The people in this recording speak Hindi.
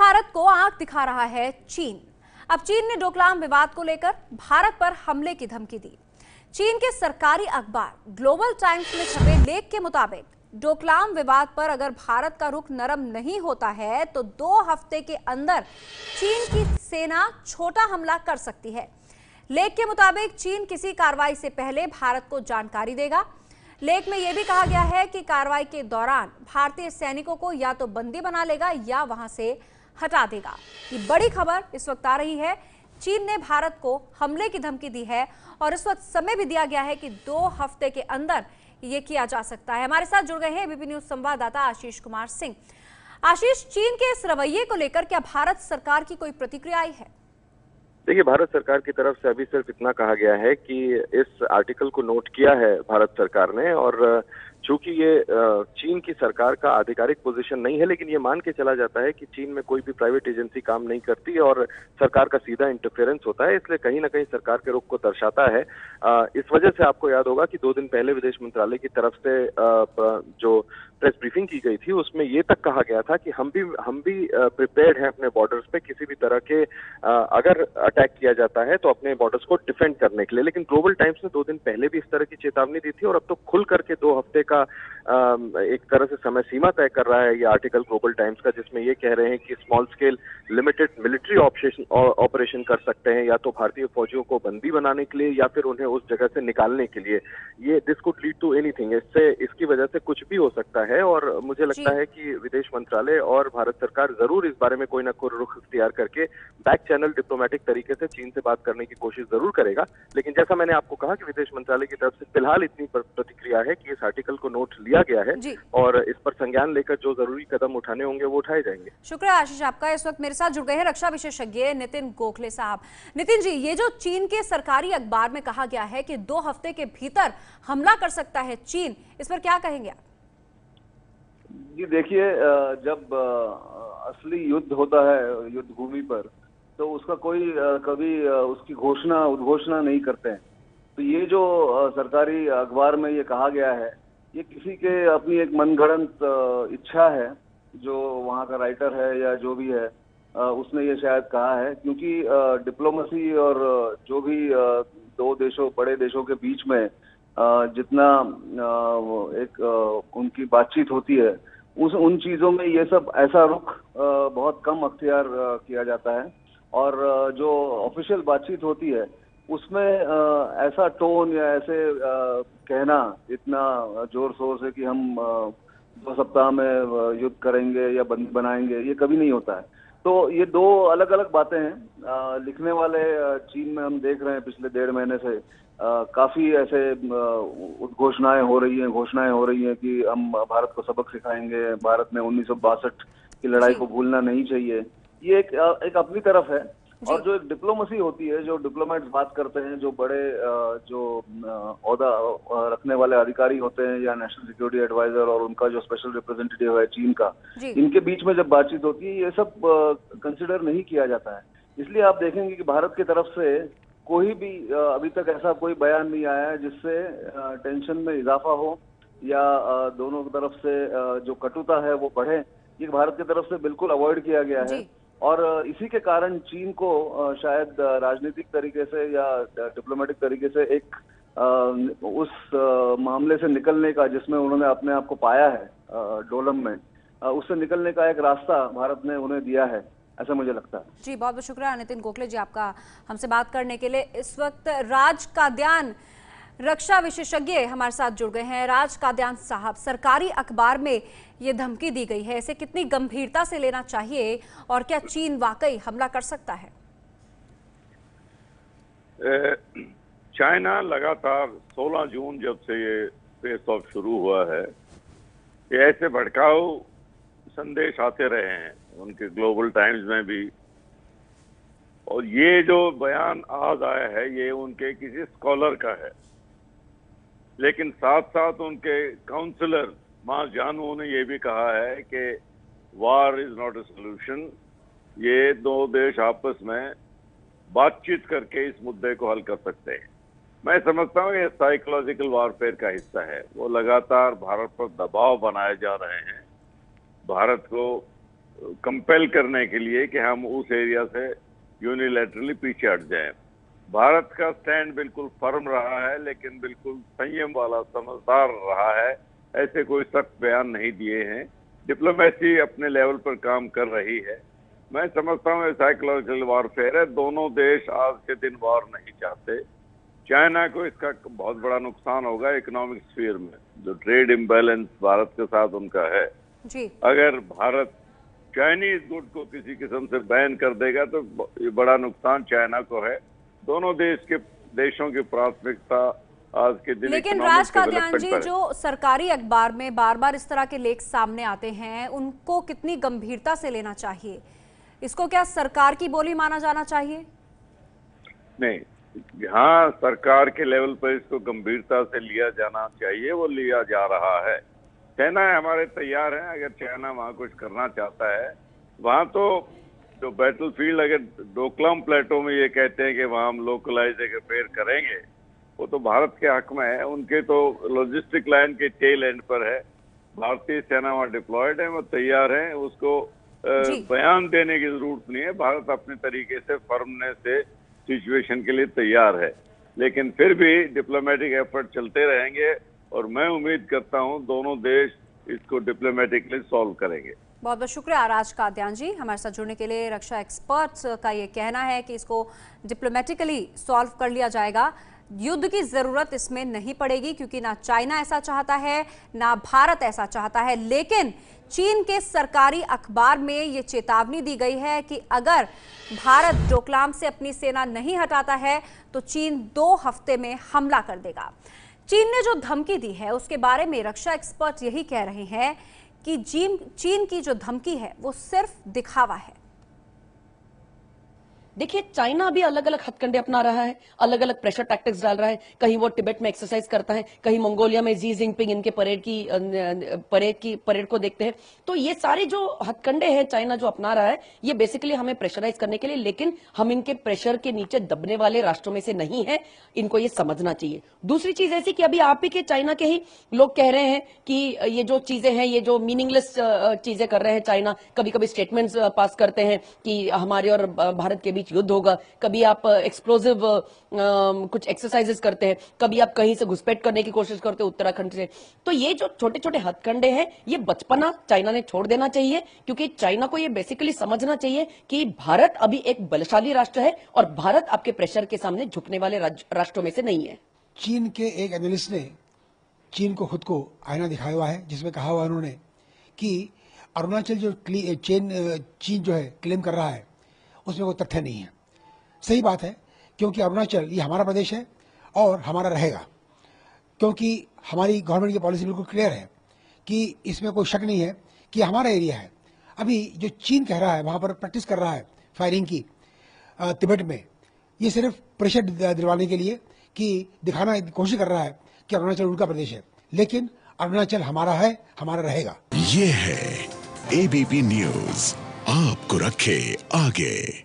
भारत को आंख दिखा रहा है चीन। अब चीन ने डोकलाम विवाद को लेकर भारत पर हमले की धमकी दी। चीन के सरकारी अखबार ग्लोबल टाइम्स में छपे लेख के मुताबिक डोकलाम विवाद पर अगर भारत का रुख नरम नहीं होता है तो 2 हफ्ते के अंदर चीन की सेना छोटा हमला कर सकती है। लेख के मुताबिक चीन किसी कार्रवाई से पहले भारत को जानकारी देगा। लेख में यह भी कहा गया है कि कार्रवाई के दौरान भारतीय सैनिकों को या तो बंदी बना लेगा या वहां से हटा देगा। ये बड़ी खबर इस वक्त आ रही है। चीन ने भारत को हमले की धमकी दी है और इस वक्त समय भी दिया गया है कि 2 हफ्ते के अंदर ये किया जा सकता है। हमारे साथ जुड़ गए हैं एबीपी न्यूज संवाददाता आशीष कुमार सिंह। आशीष, चीन के इस रवैये को लेकर क्या भारत सरकार की कोई प्रतिक्रिया आई है? देखिए, भारत सरकार की तरफ से अभी सिर्फ इतना कहा गया है कि इस आर्टिकल को नोट किया है भारत सरकार ने, और चूंकि ये चीन की सरकार का आधिकारिक पोजीशन नहीं है, लेकिन ये मान के चला जाता है कि चीन में कोई भी प्राइवेट एजेंसी काम नहीं करती और सरकार का सीधा इंटरफेरेंस होता है, इसलिए कहीं ना कहीं सरकार के रुख को दर्शाता है। इस वजह से आपको याद होगा कि 2 दिन पहले विदेश मंत्रालय की तरफ से जो प्रेस ब्रीफिंग की गई थी उसमें ये तक कहा गया था कि हम भी प्रिपेयर्ड हैं अपने बॉर्डर्स पे किसी भी तरह के अगर अटैक किया जाता है तो अपने बॉर्डर्स को डिफेंड करने के लिए। लेकिन ग्लोबल टाइम्स ने 2 दिन पहले भी इस तरह की चेतावनी दी थी और अब तो खुल करके 2 हफ्ते का एक तरह से समय सीमा तय कर रहा है ये आर्टिकल ग्लोबल टाइम्स का, जिसमें ये कह रहे हैं कि small scale limited military operation कर सकते हैं या तो भारतीय फौजियों को बंदी बनाने के लिए या फिर उन्हें उस जगह से निकालने के लिए। ये this could lead to anything, इसकी वजह से कुछ भी हो सकता है और मुझे लगता है कि विदेश मंत्रालय और भारत सरकार जरूर इस बारे में कोई ना कोई रुख इख्तियार करके बैक चैनल डिप्लोमेटिक तरीके से चीन से बात करने की कोशिश जरूर करेगा। लेकिन जैसा मैंने आपको कहा कि विदेश मंत्रालय की तरफ से फिलहाल इतनी प्रतिक्रिया है कि इस आर्टिकल को नोट लिया गया है और इस पर संज्ञान लेकर जो जरूरी कदम उठाने होंगे वो उठाए जाएंगे। शुक्रिया आशीष आपका। इस वक्त मेरे साथ जुड़ गए हैं रक्षा विशेषज्ञ नितिन गोखले साहब। नितिन जी, ये जो चीन के सरकारी अखबार में कहा गया है कि 2 हफ्ते के भीतर हमला कर सकता है चीन, इस पर क्या कहेंगे आप? जी देखिए, जब असली युद्ध होता है युद्ध भूमि पर तो उसका कोई कभी उसकी उद्घोषणा नहीं करते हैं। तो ये जो सरकारी अखबार में ये कहा गया है ये किसी के अपनी एक मनगढ़ंत इच्छा है, जो वहाँ का राइटर है या जो भी है उसने ये शायद कहा है, क्योंकि डिप्लोमेसी और जो भी 2 बड़े देशों के बीच में जितना एक उनकी बातचीत होती है उन चीजों में ये सब ऐसा रुख बहुत कम अख्तियार किया जाता है और जो ऑफिशियल बातचीत होती है उसमें ऐसा टोन या ऐसे कहना इतना जोर शोर से कि हम 2 सप्ताह में युद्ध करेंगे या बंदी बनाएंगे, ये कभी नहीं होता है। तो ये 2 अलग अलग बातें हैं। लिखने वाले चीन में हम देख रहे हैं पिछले 1.5 महीने से काफी ऐसे घोषणाएं हो रही हैं कि हम भारत को सबक सिखाएंगे, भारत ने 1962 की लड़ाई को भूलना नहीं चाहिए। ये एक अपनी तरफ है। और जो एक डिप्लोमेसी होती है, जो डिप्लोमेट्स बात करते हैं, जो बड़े जो ओहदा रखने वाले अधिकारी होते हैं या नेशनल सिक्योरिटी एडवाइजर और उनका जो स्पेशल रिप्रेजेंटेटिव है चीन का, इनके बीच में जब बातचीत होती है ये सब कंसिडर नहीं किया जाता है। इसलिए आप देखेंगे कि भारत की तरफ से कोई भी अभी तक ऐसा कोई बयान नहीं आया है जिससे टेंशन में इजाफा हो या दोनों तरफ से जो कटुता है वो बढ़े। ये भारत की तरफ से बिल्कुल अवॉइड किया गया है और इसी के कारण चीन को शायद राजनीतिक तरीके से या डिप्लोमेटिक तरीके से एक उस मामले से निकलने का, जिसमें उन्होंने अपने आप को पाया है डोलम में, उससे निकलने का एक रास्ता भारत ने उन्हें दिया है, ऐसा मुझे लगता है। जी, बहुत बहुत शुक्रिया नितिन गोखले जी आपका हमसे बात करने के लिए। इस वक्त राज काद्यान रक्षा विशेषज्ञ हमारे साथ जुड़ गए हैं। राज काद्यान साहब, सरकारी अखबार में ये धमकी दी गई है, इसे कितनी गंभीरता से लेना चाहिए और क्या चीन वाकई हमला कर सकता है? चाइना लगातार 16 जून जब से ये फेस ऑफ शुरू हुआ है, ये ऐसे भड़काऊ संदेश आते रहे हैं उनके ग्लोबल टाइम्स में भी, और ये जो बयान आज आया है ये उनके किसी स्कॉलर का है, लेकिन साथ साथ उनके काउंसलर मा जानू ने ये भी कहा है कि वार इज नॉट अ सोल्यूशन, ये 2 देश आपस में बातचीत करके इस मुद्दे को हल कर सकते हैं। मैं समझता हूँ ये साइकोलॉजिकल वारफेयर का हिस्सा है। वो लगातार भारत पर दबाव बनाए जा रहे हैं, भारत को कंपेल करने के लिए कि हम उस एरिया से यूनिलैटरली पीछे हट जाएं। भारत का स्टैंड बिल्कुल फर्म रहा है, लेकिन बिल्कुल संयम वाला, समझदार रहा है। ऐसे कोई सख्त बयान नहीं दिए हैं। डिप्लोमेसी अपने लेवल पर काम कर रही है। मैं समझता हूँ साइकोलॉजिकल वॉरफेयर है। दोनों देश आज के दिन वॉर नहीं चाहते। चाइना को इसका बहुत बड़ा नुकसान होगा इकोनॉमिक स्फीयर में, जो ट्रेड इम्बैलेंस भारत के साथ उनका है जी। अगर भारत चाइनीज गुड को किसी किस्म से बैन कर देगा तो ये बड़ा नुकसान चाइना को है। दोनों देशों की प्राथमिकता आज के दिन लेकिन इकोनॉमिक राज कादियान जी, डेवलपमेंट पर है। जो सरकारी अखबार में बार बार इस तरह के लेख सामने आते हैं, उनको कितनी गंभीरता से लेना चाहिए? इसको क्या सरकार की बोली माना जाना चाहिए? नहीं, जहाँ सरकार के लेवल पर इसको गंभीरता से लिया जाना चाहिए वो लिया जा रहा है। चाइना हमारे तैयार हैं। अगर चाइना वहाँ कुछ करना चाहता है, वहाँ तो जो बैटलफील्ड, अगर डोकलाम प्लेटो में ये कहते हैं कि वहाँ हम लोकलाइज रिपेयर करेंगे, वो तो भारत के हक में है। उनके तो लॉजिस्टिक लाइन के टेल एंड पर है। भारतीय सेना वहाँ डिप्लॉयड है, वो तैयार है। उसको बयान देने की जरूरत नहीं है। भारत अपने तरीके से फर्मने से सिचुएशन के लिए तैयार है, लेकिन फिर भी डिप्लोमेटिक एफर्ट चलते रहेंगे और मैं उम्मीद करता हूं दोनों देश इसको डिप्लोमेटिकली सॉल्व करेंगे। बहुत बहुत शुक्रिया राज कादियान जी हमारे साथ जुड़ने के लिए। रक्षा एक्सपर्ट्स का ये कहना है कि इसको डिप्लोमेटिकली सॉल्व कर लिया जाएगा। युद्ध की जरूरत इसमें नहीं पड़ेगी, क्योंकि ना चाइना ऐसा चाहता है ना भारत ऐसा चाहता है। लेकिन चीन के सरकारी अखबार में ये चेतावनी दी गई है कि अगर भारत डोकलाम से अपनी सेना नहीं हटाता है तो चीन 2 हफ्ते में हमला कर देगा। चीन ने जो धमकी दी है उसके बारे में रक्षा एक्सपर्ट यही कह रहे हैं कि चीन की जो धमकी है वो सिर्फ दिखावा है। देखिए, चाइना भी अलग अलग हथकंडे अपना रहा है, अलग अलग प्रेशर टैक्टिक्स डाल रहा है। कहीं वो तिब्बत में एक्सरसाइज करता है, कहीं मंगोलिया में जी जिनपिंग इनके परेड को देखते हैं। तो ये सारे जो हथकंडे हैं चाइना जो अपना रहा है, ये बेसिकली हमें प्रेशराइज करने के लिए, लेकिन हम इनके प्रेशर के नीचे दबने वाले राष्ट्रों में से नहीं है। इनको ये समझना चाहिए। दूसरी चीज ऐसी कि अभी आप ही के चाइना के ही लोग कह रहे हैं कि ये जो चीजें हैं, ये जो मीनिंगलेस चीजें कर रहे हैं चाइना, कभी कभी स्टेटमेंट्स पास करते हैं कि हमारे और भारत के बीच युद्ध होगा, कभी आप एक्सप्लोसिव कुछ एक्सरसाइजेस करते हैं, कभी आप कहीं से घुसपैठ करने की कोशिश करते हैं उत्तराखंड से। तो ये जो छोटे छोटे हथकंडे हैं, ये बचपना चाइना ने छोड़ देना चाहिए, क्योंकि चाइना को ये बेसिकली समझना चाहिए कि भारत अभी एक बलशाली राष्ट्र है और भारत आपके प्रेशर के सामने झुकने वाले राष्ट्रों में से नहीं है। चीन के एक एनालिस्ट ने चीन को खुद को आईना दिखाया हुआ है, जिसमें कहा हुआ उन्होंने कि अरुणाचल जो चीन जो है क्लेम कर रहा है उसमें कोई तथ्य नहीं है। सही बात है, क्योंकि अरुणाचल ये हमारा प्रदेश है और हमारा रहेगा, क्योंकि हमारी गवर्नमेंट की पॉलिसी बिल्कुल क्लियर है कि इसमें कोई शक नहीं है कि हमारा एरिया है। अभी जो चीन कह रहा है वहां पर प्रैक्टिस कर रहा है फायरिंग की तिब्बत में, ये सिर्फ प्रेशर दिलवाने के लिए कि दिखाना की कोशिश कर रहा है कि अरुणाचल उनका प्रदेश है, लेकिन अरुणाचल हमारा है, हमारा रहेगा। ये है एबीपी न्यूज, आपको रखे आगे।